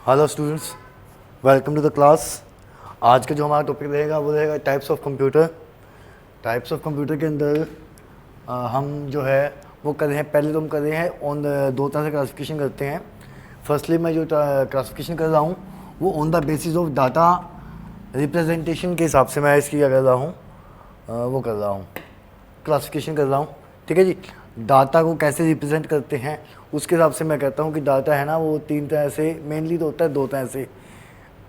Hello students, welcome to the class. आज का जो हमारा टॉपिक रहेगा वो रहेगा types of computer. Types of computer के अंदर हम जो है वो कर रहे हैं, पहले तो हम कर रहे हैं ऑन दो तरह से क्लासिफिकेशन करते हैं। फर्स्टली मैं जो क्लासिफिकेशन कर रहा हूँ वो on the basis of data representation के हिसाब से मैं इसकी क्या कर रहा हूँ, वो कर रहा हूँ, क्लासिफिकेशन कर रहा हूँ। ठीक है जी। डाटा को कैसे रिप्रेजेंट करते हैं उसके हिसाब से मैं कहता हूँ कि डाटा है ना वो तीन तरह से मेनली तो होता है, दो तरह से,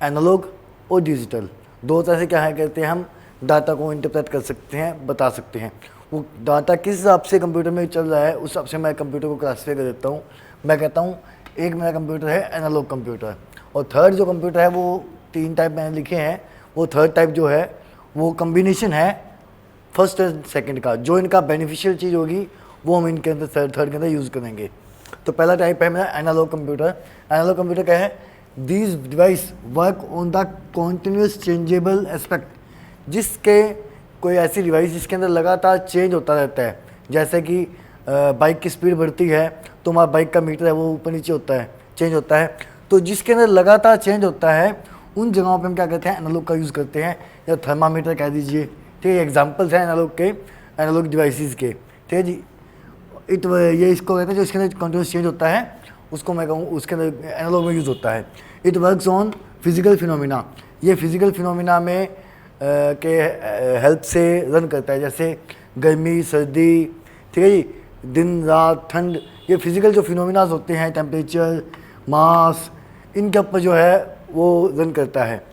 एनालॉग और डिजिटल। दो तरह से क्या है कहते हैं, हम डाटा को इंटरप्रेट कर सकते हैं, बता सकते हैं। वो डाटा किस हिसाब से कंप्यूटर में चल रहा है उस हिसाब से मैं कंप्यूटर को क्लासीफाई कर देता हूँ। मैं कहता हूँ एक मेरा कंप्यूटर है एनालॉग कंप्यूटर, और थर्ड जो कंप्यूटर है वो तीन टाइप मैंने लिखे हैं। वो थर्ड टाइप जो है वो कम्बिनेशन है फर्स्ट और सेकंड का। जो इनका बेनिफिशियल चीज़ होगी वो हम इनके अंदर थर्ड के अंदर यूज़ करेंगे। तो पहला टाइप है मेरा एनालॉग कंप्यूटर। एनालॉग कंप्यूटर क्या है, these device work on the continuous changeable aspect, जिसके कोई ऐसी डिवाइस जिसके अंदर लगातार चेंज होता रहता है। जैसे कि बाइक की स्पीड बढ़ती है तो हमारा बाइक का मीटर है वो ऊपर नीचे होता है, चेंज होता है। तो जिसके अंदर लगातार चेंज होता है उन जगहों पे हम क्या करते हैं, एनालॉग का यूज़ करते हैं, या थर्मामीटर कह दीजिए। ठीक है, एग्जाम्पल्स हैं एनालॉग के, एनालॉग डिवाइसेस के। ठीक है जी। ये इसको कहते हैं जो इसके अंदर कंटिन्यूस चेंज होता है, उसको मैं कहूँ उसके अंदर एनालॉग में यूज़ होता है। It works on physical phenomena, ये फिजिकल फिनोमिना में के हेल्प से रन करता है, जैसे गर्मी सर्दी, ठीक है जी, दिन रात ठंड। ये फिजिकल जो फिनोमिनाज होते हैं, टेम्परेचर मास, इनके ऊपर जो है वो रन करता है।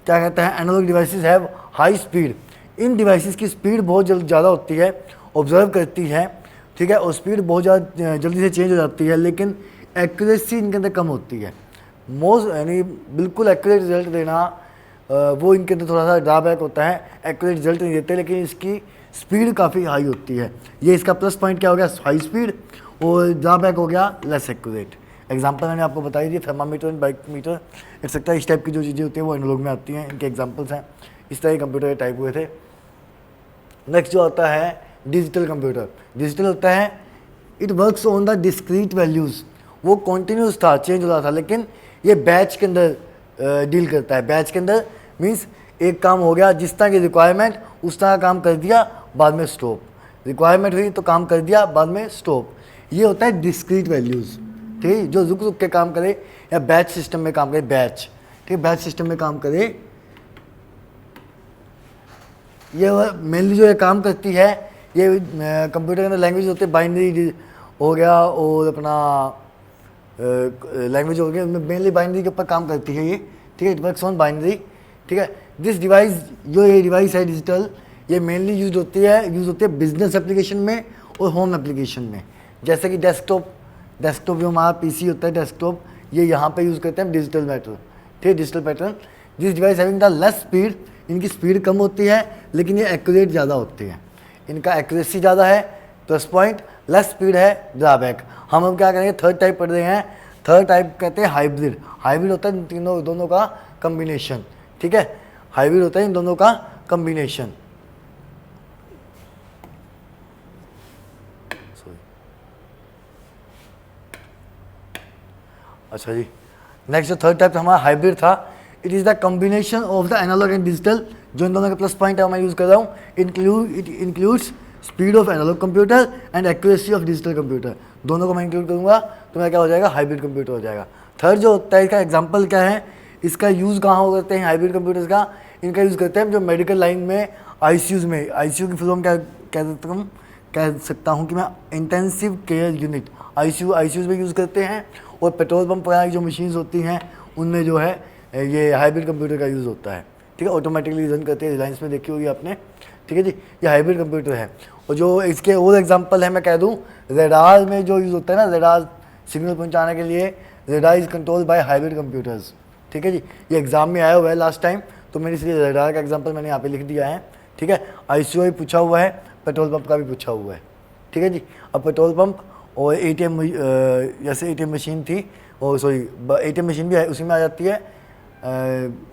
क्या कहता है, analog devices have high speed, इन डिवाइसेस की स्पीड बहुत ज़्यादा होती है, ऑब्जर्व करती है। ठीक है, और स्पीड बहुत ज़्यादा जल्दी से चेंज हो जाती है, लेकिन एक्यूरेसी इनके अंदर कम होती है। मोस्ट यानी बिल्कुल एक्यूरेट रिजल्ट देना वो इनके अंदर थोड़ा सा ड्रॉबैक होता है, एक्यूरेट रिजल्ट नहीं देते, लेकिन इसकी स्पीड काफ़ी हाई होती है। ये इसका प्लस पॉइंट क्या हो गया, हाई स्पीड, और ड्रॉबैक हो गया लेस एक्यूरेट। एग्जांपल मैंने आपको बताई थी, thermometer and bike meter etcetera, इस टाइप की जो चीज़ें होती हैं वो एनालॉग में आती हैं, इनके एग्जाम्पल्स हैं। इस तरह के कंप्यूटर के टाइप हुए थे। नेक्स्ट जो आता है डिजिटल कंप्यूटर। डिजिटल होता है it works on the discrete values, वो कॉन्टीन्यूस था, चेंज हो रहा था, लेकिन ये बैच के अंदर डील करता है। बैच के अंदर मीन्स एक काम हो गया, जिस तरह की रिक्वायरमेंट उस तरह काम कर दिया, बाद में स्टॉप। रिक्वायरमेंट हुई तो काम कर दिया, बाद में स्टॉप। ये होता है डिस्क्रीट वैल्यूज़। ठीक है, जो रुक रुक के काम करे, या बैच सिस्टम में काम करे, बैच। ठीक है, बैच सिस्टम में काम करे, ये मेनली जो ये काम करती है, ये कंप्यूटर के अंदर लैंग्वेज होते हैं, बाइनरी हो गया और अपना लैंग्वेज हो गया, उनमें मेनली बाइनरी के ऊपर काम करती है ये। ठीक है, इट वर्क्स ऑन बाइनरी। ठीक है, दिस डिवाइस, जो ये डिवाइस है डिजिटल, ये मेनली यूज होती है बिजनेस एप्लीकेशन में और होम एप्लीकेशन में। जैसे कि डेस्कटॉप जो हमारा पीसी होता है डेस्कटॉप, ये यहाँ पे यूज़ करते हैं डिजिटल पैटर्न। ठीक है, digital pattern. This device having the less speed, इनकी स्पीड कम होती है लेकिन ये एक्यूरेट ज़्यादा होती है, इनका एक्यूरेसी ज़्यादा है, प्लस पॉइंट। लेस स्पीड है, ड्रॉबैक। हम क्या करेंगे, थर्ड टाइप पढ़ रहे हैं। थर्ड टाइप कहते हैं हाइब्रिड। हाइब्रिड होता है इन तीनों दोनों का कम्बिनेशन। ठीक है, हाइब्रिड होता है इन दोनों का कम्बिनेशन। अच्छा जी, नेक्स्ट जो थर्ड टाइप हमारा हाइब्रिड था, it is the combination of the analog and digital. जो इन दोनों के प्लस पॉइंट है मैं यूज़ कर रहा हूँ, it includes speed of analog computer and accuracy of digital computer. दोनों को मैं इंक्लूड करूँगा तो मेरा क्या हो जाएगा, हाइब्रिड कंप्यूटर हो जाएगा। थर्ड जो होता है, इसका एग्जाम्पल क्या है, इसका यूज़ कहाँ हो करते हैं हाइब्रिड कंप्यूटर्स का, इनका यूज़ करते हैं जो मेडिकल लाइन में, आईसीयूज़ में। आईसीयू की फुल फॉर्म क्या कह सकता हूँ कि मैं इंटेंसिव केयर यूनिट, आईसीयूज़ में यूज़ करते हैं। और पेट्रोल पंप वगैरह की जो मशीन्स होती हैं उनमें जो है ये हाइब्रिड कंप्यूटर का यूज़ होता है। ठीक है, ऑटोमेटिकली रन करते हैं, रिलायंस में देखी होगी आपने। ठीक है जी, ये हाइब्रिड कंप्यूटर है। और जो इसके और एग्जांपल है मैं कह दूं, रेडार में जो यूज़ होता है ना, रेडार सिग्नल पहुंचाने के लिए, radar is control by hybrid computers. ठीक है जी, ये एग्जाम में आया हुआ है लास्ट टाइम, तो मैंने इसलिए रेडार का एग्जाम्पल मैंने यहाँ पे लिख दिया है। ठीक है, आईसीयू भी पूछा हुआ है, पेट्रोल पंप का भी पूछा हुआ है। ठीक है जी, अब पेट्रोल पंप और एटीएम, जैसे एटीएम मशीन थी, और सॉरी एटीएम मशीन भी है, उसी में आ जाती है,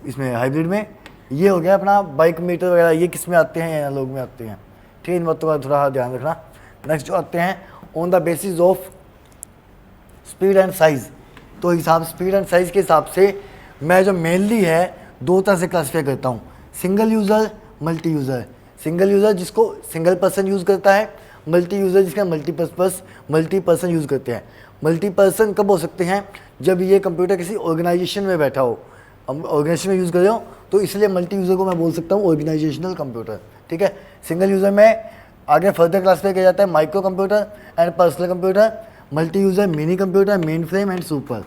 इसमें हाइब्रिड में। ये हो गया अपना बाइक मीटर वगैरह, ये किस में आते हैं, एनालॉग में आते हैं। ठीक है, इन बातों का थोड़ा ध्यान रखना। नेक्स्ट जो आते हैं, on the basis of speed and size, तो हिसाब स्पीड एंड साइज़ के हिसाब से मैं जो मेनली है दो तरह से क्लासीफाई करता हूँ, single user, multi user. Single user जिसको सिंगल पर्सन यूज़ करता है, मल्टी यूज़र जिसका मल्टी पर्सन यूज़ करते हैं। मल्टी पर्सन कब हो सकते हैं, जब ये कंप्यूटर किसी ऑर्गेनाइजेशन में बैठा हो, हम ऑर्गेनाइजेशन में यूज़ कर रहे हो, तो इसलिए मल्टी यूज़र को मैं बोल सकता हूँ ऑर्गेनाइजेशनल कंप्यूटर। ठीक है, सिंगल यूज़र में आगे फर्दर क्लासीफाई किया जाता है micro computer and personal computer, multi user mini computer, main frame and super.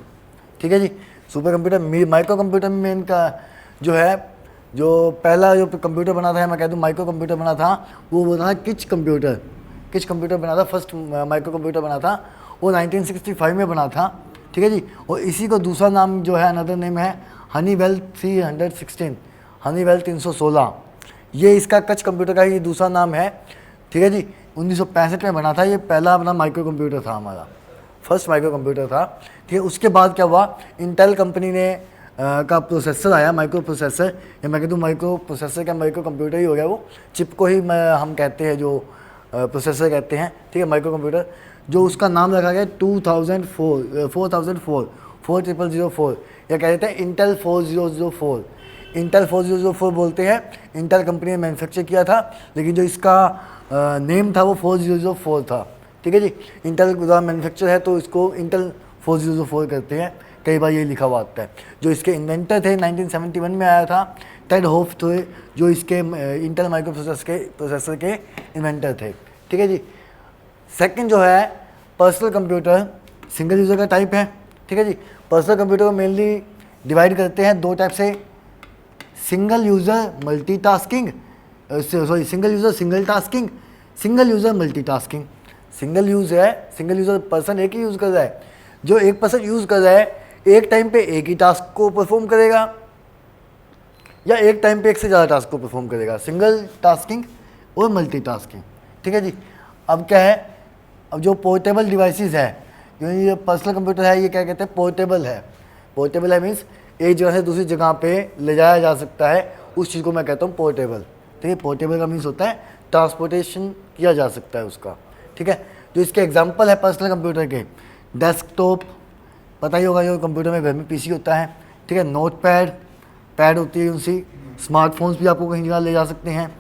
ठीक है जी, सुपर कंप्यूटर। माइक्रो कंप्यूटर में मेन का जो है, जो पहला जो कंप्यूटर बना था, मैं कह दूँ माइक्रो कंप्यूटर बना था, वो बना था किच कंप्यूटर बना था। फर्स्ट माइक्रो कंप्यूटर बना था वो 1965 में बना था। ठीक है जी, और इसी को दूसरा नाम जो है, अनदर नेम है हनीवेल 316, हनीवेल 316। ये इसका कच कंप्यूटर का ये दूसरा नाम है। ठीक है जी, 1965 में बना था, ये पहला अपना माइक्रो कंप्यूटर था, हमारा फर्स्ट माइक्रो कंप्यूटर था। ठीक है, उसके बाद क्या हुआ, इंटेल कंपनी ने का प्रोसेसर आया, माइक्रो प्रोसेसर, या मैं कहता हूँ माइक्रो प्रोसेसर का माइक्रो कंप्यूटर ही हो गया, वो चिप को ही हम कहते हैं, जो प्रोसेसर कहते हैं। ठीक है, माइक्रो कंप्यूटर, जो उसका नाम रखा गया 4004 या कह देते हैं इंटेल 4004। इंटेल 4004 बोलते हैं, इंटेल कंपनी ने मैन्युफैक्चर किया था, लेकिन जो इसका नेम था वो 4004 था। ठीक है जी, इंटेल द्वारा मैन्युफैक्चर है तो इसको इंटेल 4004 करते हैं, कई बार ये लिखा हुआ आता है। जो इसके इन्वेंटर थे 1971 में आया था टेड होफ थे, जो इसके इंटेल माइक्रो प्रोसेसर के इन्वेंटर थे। ठीक है जी, सेकंड जो है पर्सनल कंप्यूटर, सिंगल यूज़र का टाइप है। ठीक है जी, पर्सनल कंप्यूटर को मेनली डिवाइड करते हैं दो टाइप से, single user multitasking, sorry single user single tasking, single user multitasking. Single user person एक ही यूज़ कर रहा है, जो एक पर्सन यूज़ कर रहा है एक टाइम पे एक ही टास्क को परफॉर्म करेगा या एक टाइम पे एक से ज़्यादा टास्क को परफॉर्म करेगा, सिंगल टास्किंग और मल्टीटास्किंग। ठीक है जी, अब क्या है, अब जो पोर्टेबल डिवाइसेस है, जो ये पर्सनल कंप्यूटर है, ये क्या कहते हैं, पोर्टेबल है मीन्स एक जगह से दूसरी जगह पे ले जाया जा सकता है, उस चीज़ को मैं कहता हूँ पोर्टेबल। ठीक है, पोर्टेबल का मीन्स होता है ट्रांसपोर्टेशन किया जा सकता है उसका। ठीक है, जो इसके एग्जांपल है पर्सनल कंप्यूटर के, डेस्कटॉप पता ही होगा, जो कंप्यूटर में घर में पीसी होता है। ठीक है, पैड होती है उनसी, स्मार्टफोन्स भी आपको कहीं जगह ले जा सकते हैं,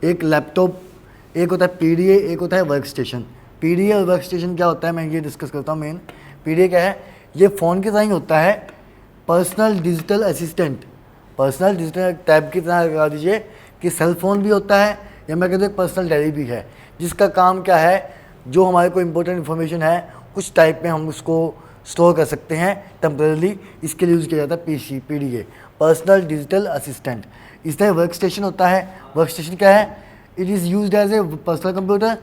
एक लैपटॉप, एक होता है पीडीए, एक होता है वर्क स्टेशन। पीडीए और वर्क स्टेशन क्या होता है, मैं ये डिस्कस करता हूँ। मेन पीडीए क्या है, ये फ़ोन की तरह ही होता है, personal digital assistant, personal digital tab की तरह लगा दीजिए कि सेल फोन भी होता है, या मैं कहता हूँ एक पर्सनल डायरी भी है, जिसका काम क्या है, जो हमारे को इम्पोर्टेंट इन्फॉर्मेशन है कुछ टाइप में हम उसको स्टोर कर सकते हैं टेम्परेली, इसके लिए यूज़ किया जाता है पीडीए, पर्सनल डिजिटल असिस्टेंट। इस तरह वर्क स्टेशन होता है, वर्क स्टेशन क्या है, it is used as a personal computer.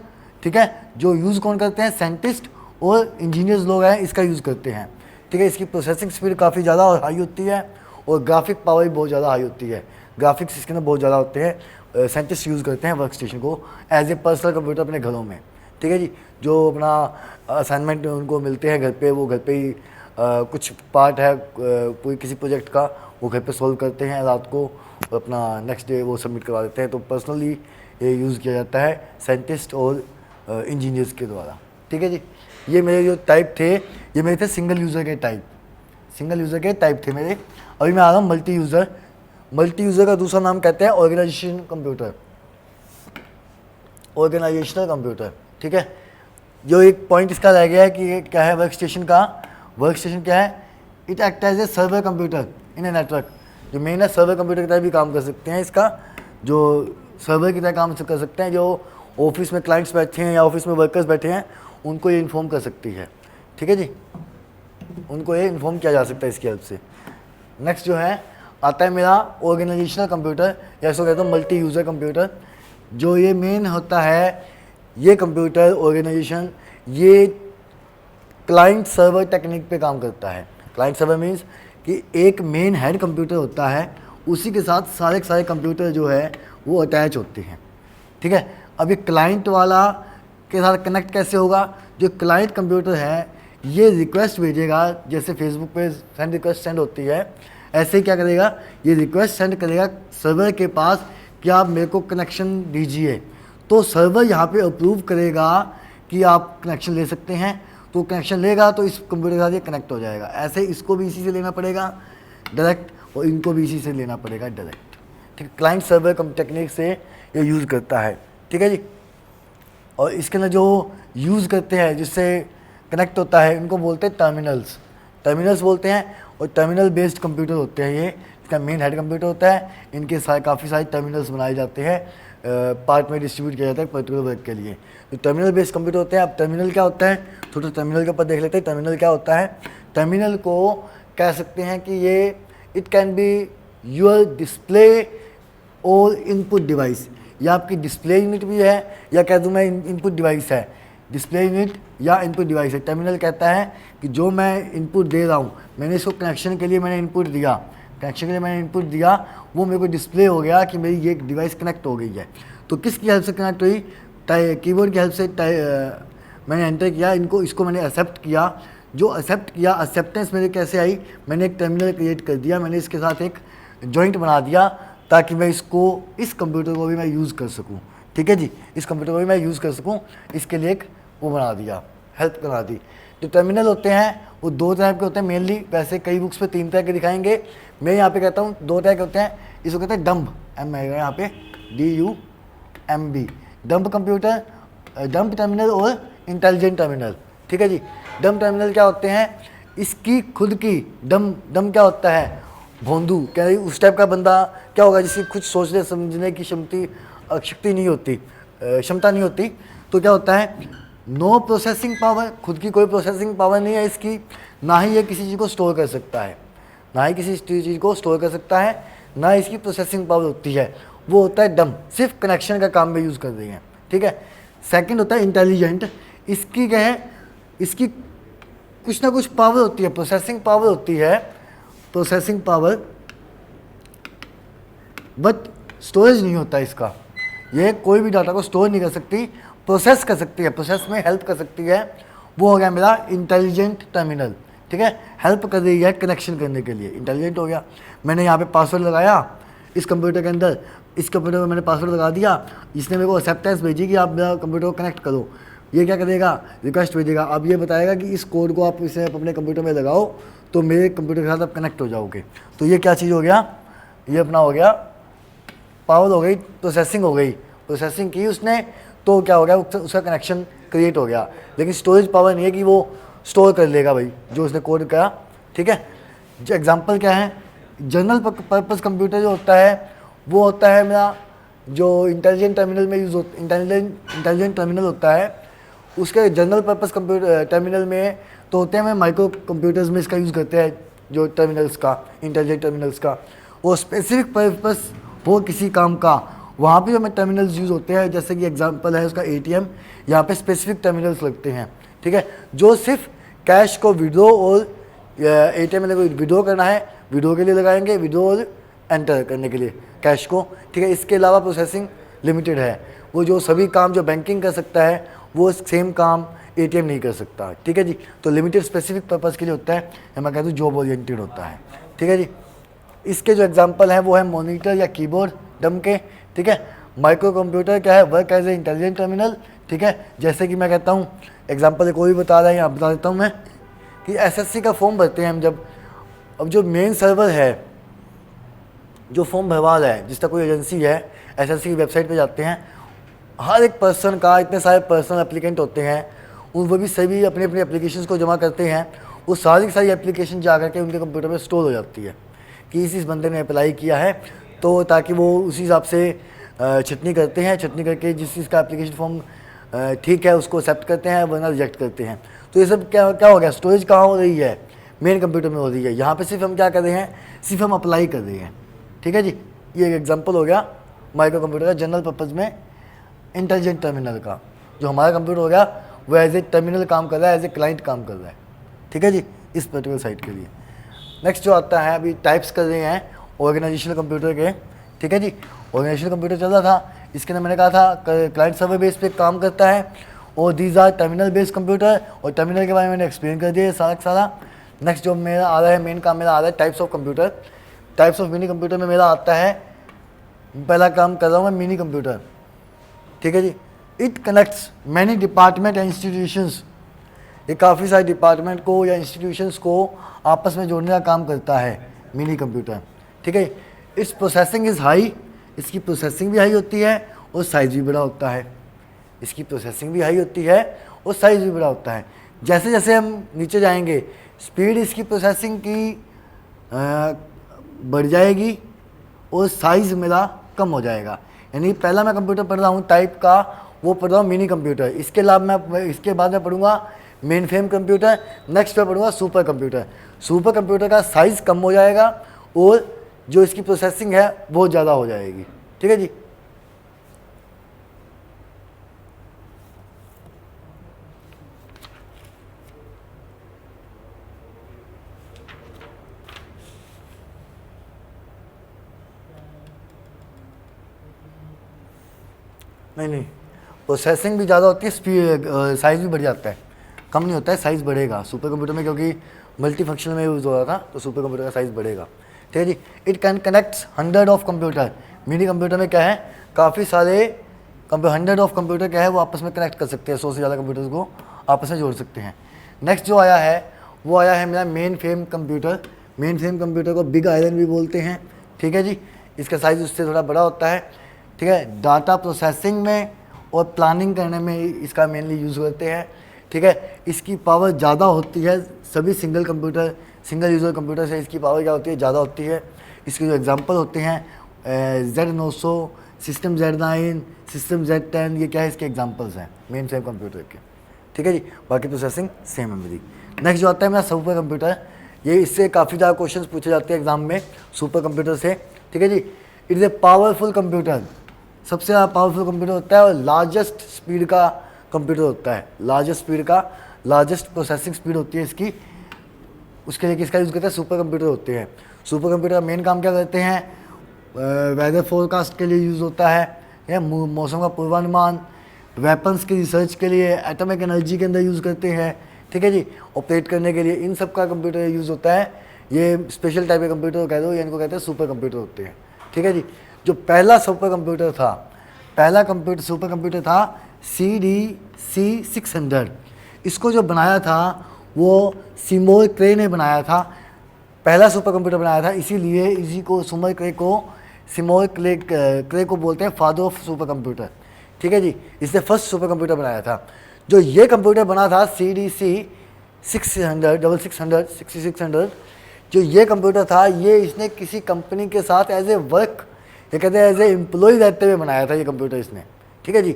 ठीक है, जो यूज़ कौन करते हैं, साइंटिस्ट और इंजीनियर्स लोग हैं, इसका यूज़ करते हैं। ठीक है, इसकी प्रोसेसिंग स्पीड काफ़ी ज़्यादा और हाई होती है, और ग्राफिक पावर भी बहुत ज़्यादा हाई होती है, ग्राफिक्स इसके अंदर बहुत ज़्यादा होते हैं। साइंटिस्ट यूज़ करते हैं वर्क स्टेशन को एज ए पर्सनल कंप्यूटर अपने घरों में। ठीक है जी, जो अपना असाइनमेंट उनको मिलते हैं घर पे, वो घर पे ही कुछ पार्ट है कोई किसी प्रोजेक्ट का, वो घर पे सॉल्व करते हैं रात को, अपना नेक्स्ट डे वो सबमिट करवा देते हैं। तो पर्सनली ये यूज़ किया जाता है साइंटिस्ट और इंजीनियर्स के द्वारा। ठीक है जी, ये मेरे जो टाइप थे, ये मेरे थे सिंगल यूज़र के टाइप थे मेरे। अभी मैं आ रहा हूँ मल्टी यूज़र का दूसरा नाम कहते हैं ऑर्गेनाइजेशनल कंप्यूटर। ठीक है, जो एक पॉइंट इसका रह गया है कि क्या है वर्क स्टेशन क्या है, it act as a server computer in a network. जो मेन है सर्वर कंप्यूटर की तरह भी काम कर सकते हैं, इसका जो सर्वर की तरह काम कर सकते हैं, जो ऑफिस में क्लाइंट्स बैठे हैं या ऑफिस में वर्कर्स बैठे हैं, उनको ये इन्फॉर्म कर सकती है। ठीक है जी, उनको ये इन्फॉर्म किया जा सकता है इसकी हेल्प से। नेक्स्ट जो है आता है मेरा ऑर्गेनाइजेशनल कंप्यूटर, या इसको कहता हूँ मल्टी यूज़र कंप्यूटर। जो ये मेन होता है, ये कंप्यूटर ऑर्गेनाइजेशन ये क्लाइंट सर्वर टेक्निक पे काम करता है। क्लाइंट सर्वर मीन्स कि एक मेन हेड कंप्यूटर होता है, उसी के साथ सारे के सारे कंप्यूटर जो है वो अटैच होते हैं। ठीक है, अब ये क्लाइंट वाला के साथ कनेक्ट कैसे होगा, जो क्लाइंट कंप्यूटर है ये रिक्वेस्ट भेजेगा, जैसे फेसबुक पे फ्रेंड रिक्वेस्ट सेंड होती है, ऐसे ही क्या करेगा, ये रिक्वेस्ट सेंड करेगा सर्वर के पास कि आप मेरे को कनेक्शन दीजिए। तो सर्वर यहाँ पे अप्रूव करेगा कि आप कनेक्शन ले सकते हैं, तो कनेक्शन लेगा तो इस कंप्यूटर के साथ ये कनेक्ट हो जाएगा। ऐसे इसको भी इसी से लेना पड़ेगा डायरेक्ट, और इनको भी इसी से लेना पड़ेगा डायरेक्ट। ठीक है, क्लाइंट सर्वर टेक्निक से ये यूज़ करता है। ठीक है जी। और इसके अंदर जो यूज़ करते हैं जिससे कनेक्ट होता है इनको बोलते हैं टर्मिनल्स, टर्मिनल्स बोलते हैं। और टर्मिनल बेस्ड कंप्यूटर होते हैं ये, इसका मेन हेड कंप्यूटर होता है, इनके काफ़ी सारे टर्मिनल्स बनाए जाते हैं, पार्ट में डिस्ट्रीब्यूट किया जाता है पर्टिकुलर वर्क के लिए। तो टर्मिनल बेस्ड कंप्यूटर होते हैं। अब टर्मिनल क्या होता है, थोड़ा टर्मिनल के ऊपर देख लेते हैं। टर्मिनल क्या होता है, टर्मिनल को कह सकते हैं कि ये it can be your display और इनपुट डिवाइस, या आपकी डिस्प्ले यूनिट भी है, या कह दूँ मैं इनपुट डिवाइस है, डिस्प्ले यूनिट या इनपुट डिवाइस है। टर्मिनल कहता है कि जो मैं इनपुट दे रहा हूँ, मैंने इसको कनेक्शन के लिए मैंने इनपुट दिया, कनेक्शन के लिए मैंने इनपुट दिया, वो मेरे को डिस्प्ले हो गया कि मेरी ये डिवाइस कनेक्ट हो गई है। तो किसकी हेल्प से कनेक्ट हुई, कीबोर्ड की हेल्प से मैंने एंटर किया, इसको मैंने एक्सेप्ट किया। जो एक्सेप्ट किया, एक्सेप्टेंस मेरे कैसे आई, मैंने एक टर्मिनल क्रिएट कर दिया, मैंने इसके साथ एक जॉइंट बना दिया ताकि मैं इसको, इस कंप्यूटर को भी मैं यूज़ कर सकूँ। ठीक है जी, इस कंप्यूटर को भी मैं यूज़ कर सकूँ, इसके लिए एक वो बना दिया, हेल्प बना दी। जो टर्मिनल होते हैं वो दो तरह के होते हैं मेनली, वैसे कई बुक्स पे 3 तरह के दिखाएंगे, मैं यहाँ पे कहता हूँ 2 तरह के होते हैं। इसको कहते हैं डंब, एम आएगा यहाँ पे, DUMB, dumb computer, dumb terminal और इंटेलिजेंट टर्मिनल। ठीक है जी। डंब टर्मिनल क्या होते हैं, इसकी खुद की डम क्या होता है, भोंदू, क्या उस टाइप का बंदा क्या होगा जिसकी कुछ सोचने समझने की शक्ति नहीं होती, क्षमता नहीं होती। तो क्या होता है, नो प्रोसेसिंग पावर, खुद की कोई प्रोसेसिंग पावर नहीं है इसकी, ना ही ये किसी चीज़ को स्टोर कर सकता है, ना ही किसी चीज़ को स्टोर कर सकता है, ना इसकी प्रोसेसिंग पावर होती है। वो होता है डम, सिर्फ कनेक्शन का काम में यूज़ कर रही हैं। ठीक है। सेकंड होता है इंटेलिजेंट, इसकी क्या है, इसकी कुछ ना कुछ पावर होती है, प्रोसेसिंग पावर होती है, प्रोसेसिंग पावर, बट स्टोरेज नहीं होता इसका। ये कोई भी डाटा को स्टोर नहीं कर सकती, प्रोसेस कर सकती है, प्रोसेस में हेल्प कर सकती है। वो हो गया मेरा इंटेलिजेंट टर्मिनल। ठीक है, हेल्प कर रही है कनेक्शन करने के लिए, इंटेलिजेंट हो गया। मैंने यहाँ पे पासवर्ड लगाया इस कंप्यूटर के अंदर, इस कंप्यूटर में मैंने पासवर्ड लगा दिया, इसने मेरे को एक्सेप्टेंस भेजी कि आप मेरा कंप्यूटर को कनेक्ट करो। ये क्या करेगा, रिक्वेस्ट भेजेगा। अब ये बताएगा कि इस कोड को आप इसे अपने कंप्यूटर में लगाओ तो मेरे कंप्यूटर के साथ आप कनेक्ट हो जाओगे। तो ये क्या चीज़ हो गया, ये अपना हो गया, पावर हो गई, प्रोसेसिंग हो गई, प्रोसेसिंग की उसने, तो क्या हो गया, उसका कनेक्शन क्रिएट हो गया। लेकिन स्टोरेज पावर नहीं है कि वो स्टोर कर लेगा भाई जो उसने कोड करा। ठीक है। जो एग्जांपल क्या है, जनरल पर्पस कंप्यूटर जो होता है वो होता है मेरा, जो इंटेलिजेंट टर्मिनल में यूज़ होता, इंटेलिजेंट टर्मिनल होता है, उसके जनरल पर्पस कंप्यूटर टर्मिनल में तो होते हैं, मैं माइक्रो कंप्यूटर्स में इसका यूज़ करते हैं जो टर्मिनल्स का, इंटेलिजेंट टर्मिनल्स का। वो स्पेसिफिक पर्पस हो किसी काम का, वहाँ पे जो मैं टर्मिनल्स यूज़ होते हैं, जैसे कि एग्जांपल है उसका ATM, यहाँ पे स्पेसिफिक टर्मिनल्स लगते हैं। ठीक है, जो सिर्फ कैश को विड्रॉ और ATM में कोई विड्रॉ करना है, विड्रॉ के लिए लगाएंगे, विड्रॉ और एंटर करने के लिए कैश को। ठीक है, इसके अलावा प्रोसेसिंग लिमिटेड है, वो जो सभी काम जो बैंकिंग कर सकता है वो सेम काम ATM नहीं कर सकता। ठीक है जी। तो लिमिटेड स्पेसिफिक पर्पज़ के लिए होता है, या मैं कहता हूँ जॉब ओरिएंटेड होता है। ठीक है जी। इसके जो एग्जांपल हैं वो है मॉनिटर या कीबोर्ड डम के। ठीक है। माइक्रो कंप्यूटर क्या है, work as a intelligent terminal. ठीक है, जैसे कि मैं कहता हूँ एग्जांपल कोई भी बता रहा है, यहाँ बता देता हूँ मैं कि SSC का फॉर्म भरते हैं हम जब, अब जो मेन सर्वर है जो फॉर्म भरवा रहा है, जिसका कोई एजेंसी है, SSC की वेबसाइट पे जाते हैं, हर एक पर्सन का, इतने सारे पर्सनल एप्लीकेंट होते हैं, वो भी सभी अपने अपने एप्लीकेशंस को जमा करते हैं। वो सारी की सारी एप्लीकेशन जा करके उनके कंप्यूटर में स्टोर हो जाती है कि इस बंदे ने अप्लाई किया है, तो ताकि वो उसी हिसाब से छटनी करते हैं, छटनी करके जिस चीज़ का एप्लीकेशन फॉर्म ठीक है उसको एक्सेप्ट करते हैं, वरना रिजेक्ट करते हैं। तो ये सब क्या क्या हो गया, स्टोरेज कहाँ हो रही है, मेन कंप्यूटर में हो रही है। यहाँ पे सिर्फ हम क्या कर रहे हैं, सिर्फ हम अप्लाई कर रहे हैं। ठीक है जी। ये एक एग्जांपल हो गया माइक्रो कंप्यूटर का जनरल पर्पज़ में इंटेलिजेंट टर्मिनल का। जो हमारा कंप्यूटर हो गया वो एज ए टर्मिनल काम कर रहा है, एज ए क्लाइंट काम कर रहा है। ठीक है जी, इस पर्टिकुलर साइट के लिए। नेक्स्ट जो आता है, अभी टाइप्स कर रहे हैं ऑर्गेनाइजेशनल कंप्यूटर के। ठीक है जी, ऑर्गेनाइजेशनल कंप्यूटर चल रहा था, इसके अंदर मैंने कहा था क्लाइंट सर्वर बेस पे काम करता है, और these are terminal based computer, और टर्मिनल के बारे में मैंने एक्सप्लेन कर दिया सारा सारा। नेक्स्ट जो मेरा आ रहा है, मेन काम मेरा आ रहा है types of computer. Types of mini computer में मेरा आता है, पहला काम कर रहा हूँ मैं मिनी कंप्यूटर। ठीक है जी। It connects many department and institutions, ये काफ़ी सारे डिपार्टमेंट को या इंस्टीट्यूशंस को आपस में जोड़ने का काम करता है मिनी कंप्यूटर, ठीक है। इट्स प्रोसेसिंग इज़ हाई, इसकी प्रोसेसिंग भी हाई होती है और साइज़ भी बड़ा होता है। इसकी प्रोसेसिंग भी हाई होती है और साइज़ भी बड़ा होता है। जैसे जैसे हम नीचे जाएंगे स्पीड इसकी प्रोसेसिंग की बढ़ जाएगी और साइज़ मेरा कम हो जाएगा। यानी पहला मैं कंप्यूटर पढ़ रहा हूँ टाइप का, वो पढ़ रहा हूँ मिनी कंप्यूटर। इसके बाद मैं पढ़ूंगा मेन फ्रेम कंप्यूटर, नेक्स्ट मैं पढ़ूंगा सुपर कंप्यूटर। सुपर कंप्यूटर का साइज़ कम हो जाएगा और जो इसकी प्रोसेसिंग है बहुत ज़्यादा हो जाएगी, ठीक है जी। नहीं, प्रोसेसिंग भी ज़्यादा होती है, स्पीड साइज़ भी बढ़ जाता है, कम नहीं होता है, साइज़ बढ़ेगा सुपर कंप्यूटर में, क्योंकि मल्टी फंक्शनल में यूज़ हो रहा था तो सुपर कंप्यूटर का साइज़ बढ़ेगा, ठीक है जी। It can connects 100 of computer. Mini computer में क्या है, काफ़ी सारे 100 ऑफ कंप्यूटर क्या है वो आपस में कनेक्ट कर सकते हैं, 100 से ज़्यादा कंप्यूटर्स को आपस में जोड़ सकते हैं। नेक्स्ट जो आया है वो आया है मेरा main frame computer. Main frame computer को बिग आयरन भी बोलते हैं, ठीक है जी। इसका साइज़ उससे थोड़ा बड़ा होता है, ठीक है। डाटा प्रोसेसिंग में और प्लानिंग करने में इसका मेनली यूज़ करते हैं, ठीक है। इसकी पावर ज़्यादा होती है, सभी सिंगल यूज़र कंप्यूटर से इसकी पावर क्या होती है, ज़्यादा होती है। इसके जो एग्जांपल होते हैं Z900, system Z9, system Z10, ये क्या है इसके एग्जांपल्स हैं मेन फ्रेम कंप्यूटर के, ठीक है जी। बाकी प्रोसेसिंग सेम है मेरी। नेक्स्ट जो आता है मेरा सुपर कंप्यूटर, ये इससे काफ़ी ज़्यादा क्वेश्चन पूछे जाते हैं एग्जाम में सुपर कंप्यूटर से, ठीक है जी। It is a powerful computer, सबसे ज़्यादा पावरफुल कंप्यूटर होता है और लार्जेस्ट स्पीड का कंप्यूटर होता है। लार्जेस्ट प्रोसेसिंग स्पीड होती है इसकी, उसके लिए किसका यूज़ करते हैं, सुपर कंप्यूटर होते हैं। सुपर कंप्यूटर का मेन काम क्या करते हैं, वेदर फोरकास्ट के लिए यूज़ होता है, या मौसम का पूर्वानुमान, वेपन्स की रिसर्च के लिए, एटॉमिक एनर्जी के अंदर यूज़ करते हैं, ठीक है जी। ऑपरेट करने के लिए इन सब का कंप्यूटर यूज़ होता है। ये स्पेशल टाइप के कंप्यूटर कह दो, या इनको कहते हैं सुपर कंप्यूटर होते हैं, ठीक है जी। जो पहला सुपर कंप्यूटर था CDC 600, इसको जो बनाया था वो सिमोर क्रे ने बनाया था, पहला सुपर कंप्यूटर बनाया था। इसीलिए इसी को सिमोर क्रे को बोलते हैं फादर ऑफ सुपर कंप्यूटर, ठीक है जी। इसने फर्स्ट सुपर कंप्यूटर बनाया था। जो ये कंप्यूटर बना था CDC 6600, जो ये कंप्यूटर था ये इसने किसी कंपनी के साथ एज ए एम्प्लॉय रहते हुए बनाया था ये कंप्यूटर इसने, ठीक है जी।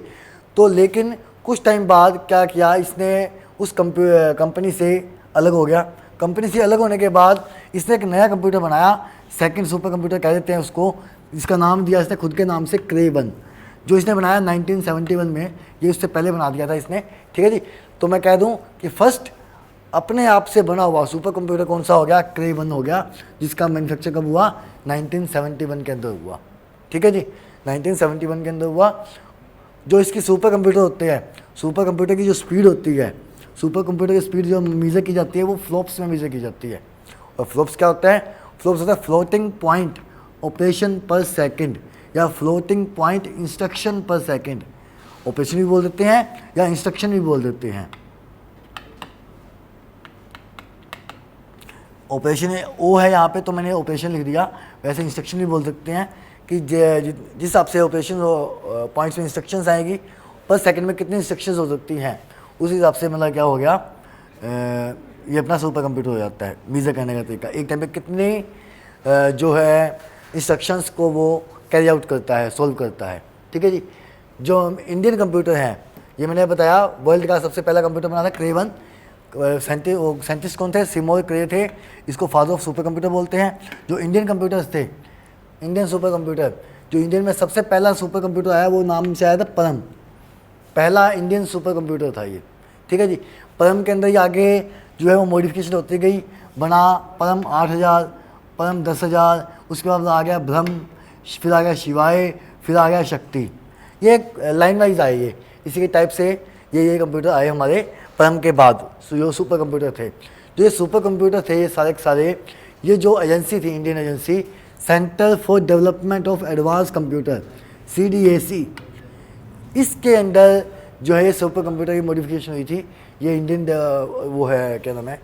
तो लेकिन कुछ टाइम बाद क्या किया इसने, उस कंपनी से अलग हो गया। कंपनी से अलग होने के बाद इसने एक नया कंप्यूटर बनाया, सेकंड सुपर कंप्यूटर कह देते हैं उसको। इसका नाम दिया इसने खुद के नाम से क्रे1, जो इसने बनाया 1971 में। ये उससे पहले बना दिया था इसने, ठीक है जी। तो मैं कह दूं कि फर्स्ट अपने आप से बना हुआ सुपर कंप्यूटर कौन सा हो गया, क्रे1 हो गया, जिसका मैन्युफैक्चर कब हुआ, 1971 के अंदर हुआ, ठीक है जी। 1971 के अंदर हुआ। जो इसकी सुपर कंप्यूटर होते हैं, सुपर कंप्यूटर की जो स्पीड होती है, सुपर कंप्यूटर की स्पीड जो मेजर की जाती है वो फ्लॉप्स में मेजर की जाती है। और फ्लॉप्स क्या होता है, फ्लॉप्स होता है फ्लोटिंग पॉइंट ऑपरेशन पर सेकंड, या फ्लोटिंग पॉइंट इंस्ट्रक्शन पर सेकंड। ऑपरेशन भी बोल देते हैं या इंस्ट्रक्शन भी बोल देते हैं। ऑपरेशन ओ है यहाँ पे, तो मैंने ऑपरेशन लिख दिया, वैसे इंस्ट्रक्शन भी बोल सकते हैं कि जिस हिसाब से ऑपरेशन पॉइंट्स में इंस्ट्रक्शंस आएगी पर सेकंड में कितनी इंस्ट्रक्शंस हो सकती हैं, उस हिसाब से मतलब क्या हो गया, ये अपना सुपर कंप्यूटर हो जाता है मेजर करने का तरीका। एक टाइम पे कितने जो है इंस्ट्रक्शंस को वो कैरी आउट करता है, सोल्व करता है, ठीक है जी। जो इंडियन कंप्यूटर है, ये मैंने बताया वर्ल्ड का सबसे पहला कंप्यूटर बना था क्रे1। साइंटिस्ट कौन थे, सिमोर क्रे थे, इसको फादर ऑफ सुपर कंप्यूटर बोलते हैं। जो इंडियन कंप्यूटर्स थे, इंडियन सुपर कंप्यूटर, जो इंडियन में सबसे पहला सुपर कंप्यूटर आया वो नाम से आया था परम, पहला इंडियन सुपर कंप्यूटर था ये, ठीक है जी। परम के अंदर ही आगे जो है वो मॉडिफिकेशन होती गई, बना परम 8000, परम 10,000, उसके बाद आ गया ब्रह्म, फिर आ गया शिवाय, फिर आ गया शक्ति। ये लाइन वाइज आए ये, इसी के टाइप से ये कंप्यूटर आए हमारे परम के बाद। जो सुपर कंप्यूटर थे, जो ये सुपर कंप्यूटर थे ये सारे के सारे, ये जो एजेंसी थी, Indian agency centre for development of advance computer CDAC, इसके अंदर जो है सुपर कंप्यूटर की मॉडिफिकेशन हुई थी। ये इंडियन वो है, क्या नाम है,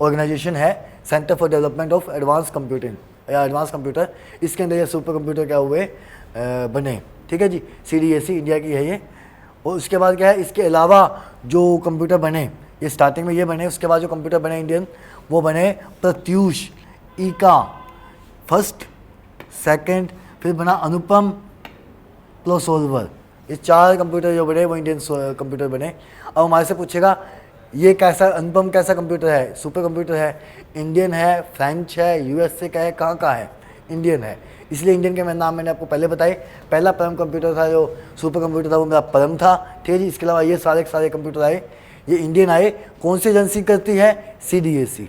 ऑर्गेनाइजेशन है, centre for development of advance computing या एडवांस कंप्यूटर। इसके अंदर ये सुपर कंप्यूटर क्या हुए बने, ठीक है जी। CDAC इंडिया की है ये। और उसके बाद क्या है, इसके अलावा जो कंप्यूटर बने, ये स्टार्टिंग में ये बने, उसके बाद जो कंप्यूटर बने इंडियन, वो बने प्रत्यूष, ईका फर्स्ट, सेकंड, फिर बना अनुपम, प्लोसोल्वर। ये 4 कंप्यूटर जो बने वो इंडियन कंप्यूटर बने। अब हमारे से पूछेगा ये कैसा अनुपम कैसा कंप्यूटर है, सुपर कंप्यूटर है, इंडियन है, फ्रेंच है, USA का है, कहाँ का है, इंडियन है, इसलिए इंडियन के नाम मैंने आपको पहले बताए। पहला परम कंप्यूटर था जो सुपर कंप्यूटर था वो मेरा परम था, ठीक है जी। इसके अलावा ये सारे कंप्यूटर आए, ये इंडियन आए। कौन सी एजेंसी करती है, CDAC।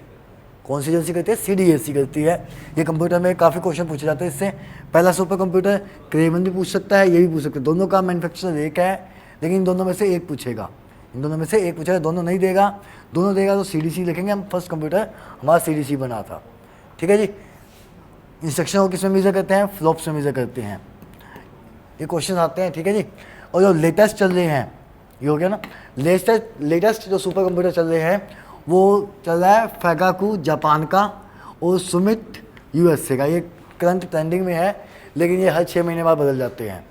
कौन सी एजेंसी करती है, CDAC करती है। ये कंप्यूटर में काफ़ी क्वेश्चन पूछे जाते हैं इससे। पहला सुपर कंप्यूटर क्रेवन भी पूछ सकता है, ये भी पूछ सकता है, दोनों का मैन्युफैक्चरर एक है, लेकिन इन दोनों में से एक पूछेगा, इन दोनों में से एक पूछेगा, दोनों नहीं देगा। दोनों देगा तो CDC लिखेंगे हम। फर्स्ट कंप्यूटर हमारा CDC बना था, ठीक है जी। इंस्ट्रक्शन को किस में मेजर करते हैं, फ्लॉप्स में मेजर करते हैं। ये क्वेश्चन आते हैं, ठीक है जी। और जो लेटेस्ट चल रहे हैं, ये हो गया ना, लेटेस्ट जो सुपर कंप्यूटर चल रहे हैं वो चल रहा है फैगाकू जापान का और सुमित USA का। ये करंट ट्रेंडिंग में है, लेकिन ये हर 6 महीने बाद बदल जाते हैं,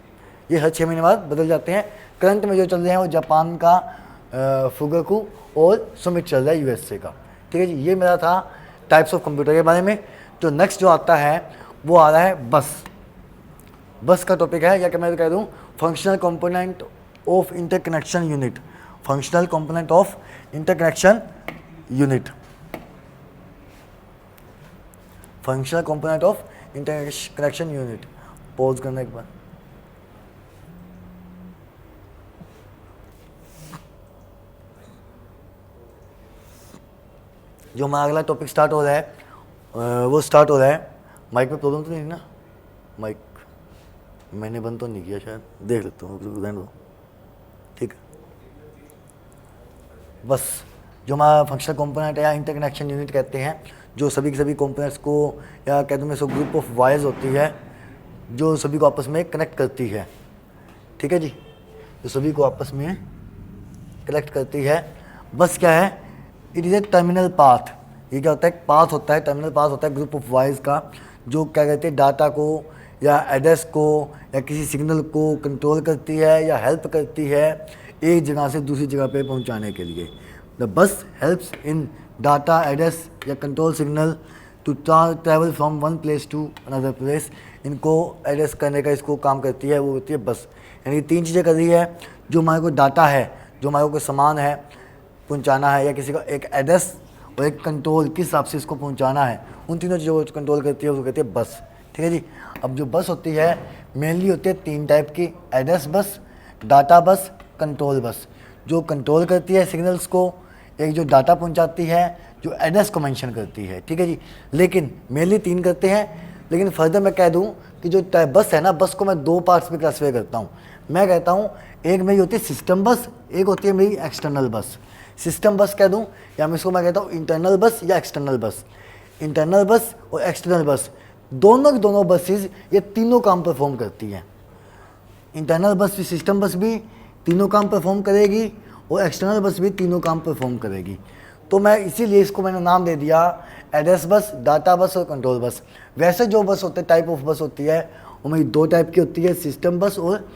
ये हर 6 महीने बाद बदल जाते हैं। करंट में जो चल रहे हैं वो जापान का फुगाकू और सुमित चल रहा है USA का, ठीक है जी। ये मेरा था टाइप्स ऑफ कंप्यूटर के बारे में। जो नेक्स्ट जो आता है वो आ रहा है बस का टॉपिक है, या कि मैं कह दूँ functional component of interconnection unit, functional component of interconnection unit, functional component of interconnection unit. Pause करना एक बार। जो हमारा अगला टॉपिक स्टार्ट हो रहा है वो स्टार्ट हो रहा है, माइक में प्रॉब्लम तो नहीं ना, माइक मैंने बंद तो नहीं किया, शायद देख लेता हूँ, रहने दो, ठीक है। बस जो हमारा फंक्शनल कंपोनेंट है या इंटरकनेक्शन यूनिट कहते हैं, जो सभी के सभी कंपोनेंट्स को, या कहते हैं सो ग्रुप ऑफ वायर्स होती है जो सभी को आपस में कनेक्ट करती है, ठीक है जी, जो सभी को आपस में कनेक्ट करती है। बस क्या है, it is A terminal path. ये क्या होता है, एक पाथ होता है, टर्मिनल पाथ होता है ग्रुप ऑफ वायर्स का, जो क्या कहते हैं डाटा को या एड्रेस को या किसी सिग्नल को कंट्रोल करती है या हेल्प करती है एक जगह से दूसरी जगह पे पहुंचाने के लिए। The bus helps in data address या control signal to travel from one place to another place. इनको एड्रेस करने का इसको काम करती है, वो होती है बस। यानी 3 चीज़ें कर रही है, जो हमारे को डाटा है, जो हमारे को कोई सामान है पहुंचाना है, या किसी का एक एड्रेस और एक कंट्रोल किस हिसाब से इसको पहुंचाना है, उन तीनों चीज़ों को कंट्रोल करती है, उसको कहती है बस, ठीक है जी। अब जो बस होती है मेनली होती है 3 टाइप की, एड्रेस बस, डाटा बस, कंट्रोल बस। जो कंट्रोल करती है सिग्नल्स को, एक जो डाटा पहुंचाती है, जो एड्रेस को मेंशन करती है, ठीक है जी। लेकिन मेनली 3 करते हैं। लेकिन फर्दर मैं कह दूं कि जो बस है ना, बस को मैं 2 पार्ट्स में क्लासीफाई करता हूँ। मैं कहता हूँ एक मेरी होती है सिस्टम बस, एक होती है मेरी एक्सटर्नल बस। सिस्टम बस कह दूँ, या मैं इसको मैं कहता हूँ इंटरनल बस या एक्सटर्नल बस। इंटरनल बस और एक्सटर्नल बस दोनों की दोनों बसेस ये तीनों काम परफॉर्म करती हैं। इंटरनल बस भी, सिस्टम बस भी तीनों काम परफॉर्म करेगी और एक्सटर्नल बस भी तीनों काम परफॉर्म करेगी। तो मैं इसीलिए इसको मैंने नाम दे दिया एड्रेस बस, डाटा बस और कंट्रोल बस। वैसे जो बस होते टाइप ऑफ बस होती है वो मेरी 2 टाइप की होती है, सिस्टम बस और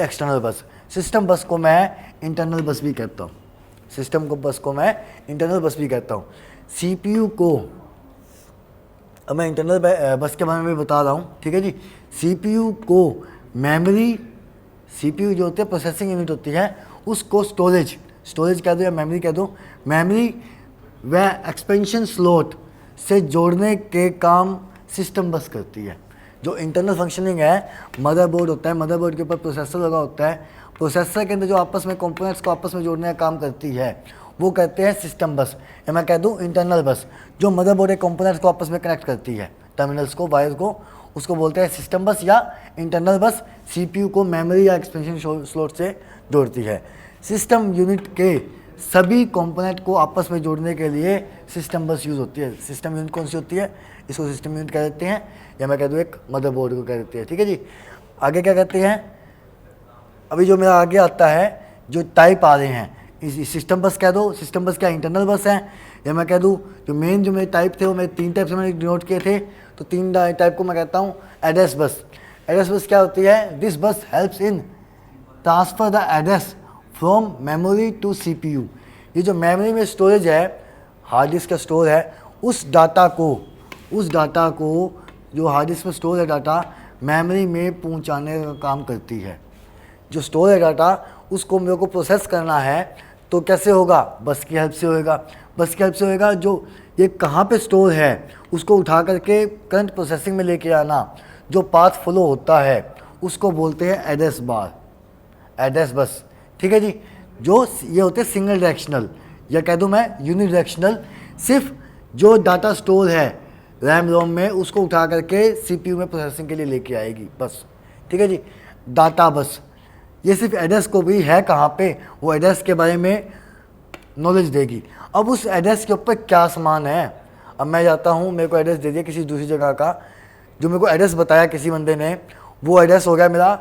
एक्सटर्नल बस। सिस्टम बस को मैं इंटरनल बस भी कहता हूँ, सिस्टम को बस को मैं इंटरनल बस भी कहता हूँ। CPU को, अब मैं इंटरनल बस के बारे में भी बता रहा हूँ, ठीक है जी। CPU को मेमोरी, CPU जो होती है प्रोसेसिंग यूनिट होती है, उसको स्टोरेज कह दो या मेमोरी कह दो, मेमोरी व एक्सपेंशन स्लॉट से जोड़ने के काम सिस्टम बस करती है। जो इंटरनल फंक्शनिंग है, मदरबोर्ड होता है, मदरबोर्ड के ऊपर प्रोसेसर लगा होता है, प्रोसेसर के अंदर जो आपस में कंपोनेंट्स को आपस में जोड़ने का काम करती है वो कहते हैं सिस्टम बस, या मैं कह दूं इंटरनल बस। जो मदरबोर्ड के कंपोनेंट्स को आपस में कनेक्ट करती है, टर्मिनल्स को, वायर्स को, उसको बोलते हैं सिस्टम बस या इंटरनल बस। CPU को मेमोरी या एक्सपेंशन स्लॉट से जोड़ती है। सिस्टम यूनिट के सभी कंपोनेंट को आपस में जोड़ने के लिए सिस्टम बस यूज़ होती है। सिस्टम यूनिट कौन सी होती है, इसको सिस्टम यूनिट कह देते हैं, या मैं कह दूँ एक मदरबोर्ड को कह देते हैं, ठीक है जी। आगे क्या कहते हैं, अभी जो मेरा आगे आता है, जो टाइप आ रहे हैं सिस्टम बस कह दो, सिस्टम बस क्या इंटरनल बस है, या मैं कह दूँ जो मेरे टाइप थे वो मेरे 3 टाइप से मैंने डिनोट किए थे, तो 3 टाइप को मैं कहता हूँ एड्रेस बस। एड्रेस बस क्या होती है, this bus helps in transfer the address from memory to CPU। ये जो मेमोरी में स्टोरेज है, हार्ड डिस्क का स्टोर है, उस डाटा को जो हार्ड डिस्क में स्टोर है डाटा मेमोरी में पहुंचाने का काम करती है। जो स्टोर है डाटा उसको मेरे को प्रोसेस करना है तो कैसे होगा, बस की हेल्प से होएगा। बस की हेल्प से होएगा, जो ये कहाँ पे स्टोर है उसको उठा करके करंट प्रोसेसिंग में लेके आना, जो पाथ फ्लो होता है उसको बोलते हैं एड्रेस बार, एड्रेस बस। ठीक है जी। जो ये होते हैं सिंगल डायरेक्शनल, या कह दूँ मैं यूनि डायरेक्शनल, सिर्फ जो डाटा स्टोर है रैम रोम में उसको उठा करके CPU में प्रोसेसिंग के लिए लेके आएगी बस। ठीक है जी। डाटा बस ये सिर्फ एड्रेस को भी है कहाँ पे, वो एड्रेस के बारे में नॉलेज देगी। अब उस एड्रेस के ऊपर क्या सामान है, अब मैं जाता हूँ, मेरे को एड्रेस दे दिया किसी दूसरी जगह का, जो मेरे को एड्रेस बताया किसी बंदे ने, वो एड्रेस हो गया मेरा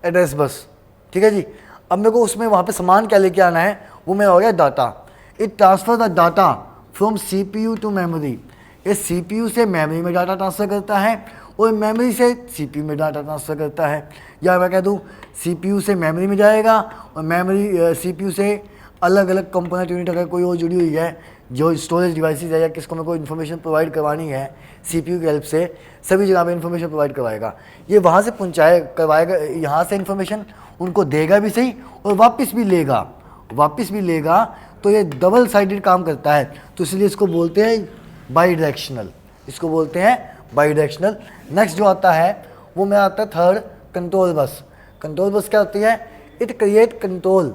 एड्रेस बस। ठीक है जी। अब मेरे को उसमें वहाँ पे सामान क्या लेके आना है, वो मेरा हो गया data. It transfer the data from CPU to memory. ये CPU से मेमोरी में डाटा ट्रांसफ़र करता है और मेमोरी से CPU में डाटा ट्रांसफ़र करता है। या मैं कह दूँ CPU से मेमोरी में जाएगा और मेमोरी CPU से अलग अलग कंपोनेंट यूनिट अगर कोई और जुड़ी हुई है, जो स्टोरेज डिवाइसेस है या किसको मेरे को इन्फॉर्मेशन प्रोवाइड करवानी है CPU की हेल्प से, सभी जगह पे इन्फॉर्मेशन प्रोवाइड करवाएगा। ये वहाँ से करवाएगा, यहाँ से इन्फॉर्मेशन उनको देगा भी सही और वापस भी लेगा, तो ये डबल साइडेड काम करता है। तो इसलिए इसको बोलते हैं बाई डायरेक्शनल, इसको बोलते हैं बाई डायरेक्शनल। नेक्स्ट जो आता है वो मेरा आता है third, control bus. Control bus क्या होती है, इट क्रिएट कंट्रोल,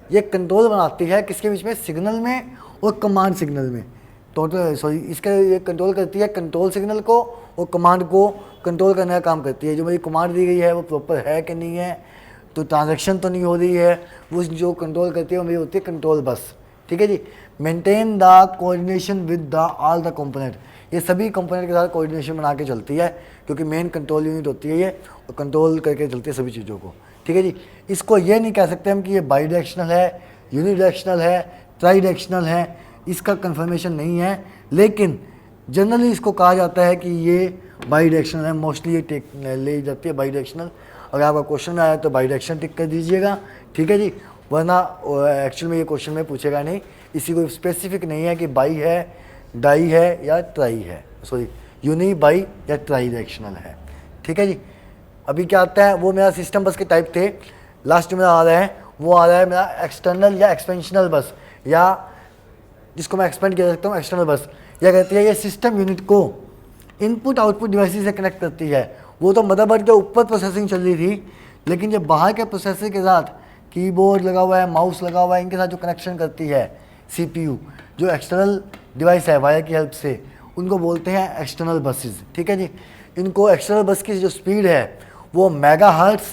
ये कंट्रोल बनाती है किसके बीच में, सिग्नल में और कमांड सिग्नल में। इसका ये कंट्रोल करती है कंट्रोल सिग्नल को और कमांड को कंट्रोल करने का काम करती है। जो मेरी कमांड दी गई है वो प्रॉपर है कि नहीं है, तो ट्रांजैक्शन तो नहीं हो रही है, वो जो कंट्रोल करती है वो मेरी होती है कंट्रोल बस। ठीक है जी। Maintain the coordination with the all the component, ये सभी कंपोनेंट के साथ कोऑर्डिनेशन बना के चलती है, क्योंकि मेन कंट्रोल यूनिट होती है ये, और कंट्रोल करके चलती है सभी चीज़ों को। ठीक है जी। इसको ये नहीं कह सकते हम कि ये बाई डायरेक्शनल है, यूनि डायरेक्शनल है, ट्राई डायरेक्शनल है, इसका कंफर्मेशन नहीं है, लेकिन जनरली इसको कहा जाता है कि ये बाई डायरेक्शनल है। मोस्टली ये ले जाती है बाई डायरेक्शनल। अगर आपका क्वेश्चन में आया तो बाई डायरेक्शन टिक कर दीजिएगा। ठीक है जी। वरना एक्चुअल में ये क्वेश्चन में पूछेगा नहीं, इसी को स्पेसिफिक नहीं है कि बाई है, डाई है या ट्राई है, सॉरी यूनि, बाई या ट्राई डायरेक्शनल है। ठीक है जी। अभी क्या आता है, वो मेरा सिस्टम बस के टाइप थे। लास्ट में आ रहा है, वो आ रहा है मेरा एक्सटर्नल या एक्सपेंशनल बस, या जिसको मैं एक्सपेंड कर सकता हूँ एक्सटर्नल बस। यह कहती है ये सिस्टम यूनिट को इनपुट आउटपुट डिवाइसेस से कनेक्ट करती है। वो तो मदरबोर्ड के ऊपर प्रोसेसिंग चल रही थी, लेकिन जब बाहर के प्रोसेसर के साथ कीबोर्ड लगा हुआ है, माउस लगा हुआ है, इनके साथ जो कनेक्शन करती है CPU, जो एक्सटर्नल डिवाइस है वायर की हेल्प से, उनको बोलते हैं एक्सटर्नल बसेस। ठीक है जी। इनको एक्सटर्नल बस की जो स्पीड है वो मेगाहर्ट्ज़,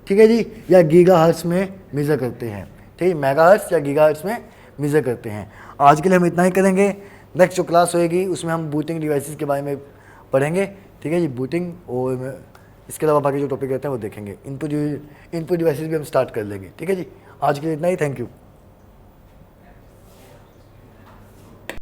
ठीक है जी, या गीगाहर्ट्ज़ में मेज़र करते हैं। ठीक है, मेगाहर्ट्ज़ या गीगाहर्ट्ज़ में मेज़र करते हैं। आज के लिए हम इतना ही करेंगे। नेक्स्ट जो क्लास होएगी उसमें हम बूटिंग डिवाइसेस के बारे में पढ़ेंगे। ठीक है जी, बूटिंग, और इसके अलावा बाकी जो टॉपिक रहते हैं वो देखेंगे। इनपुट डिवाइसेस भी हम स्टार्ट कर लेंगे। ठीक है जी। आज के लिए इतना ही। Thank you.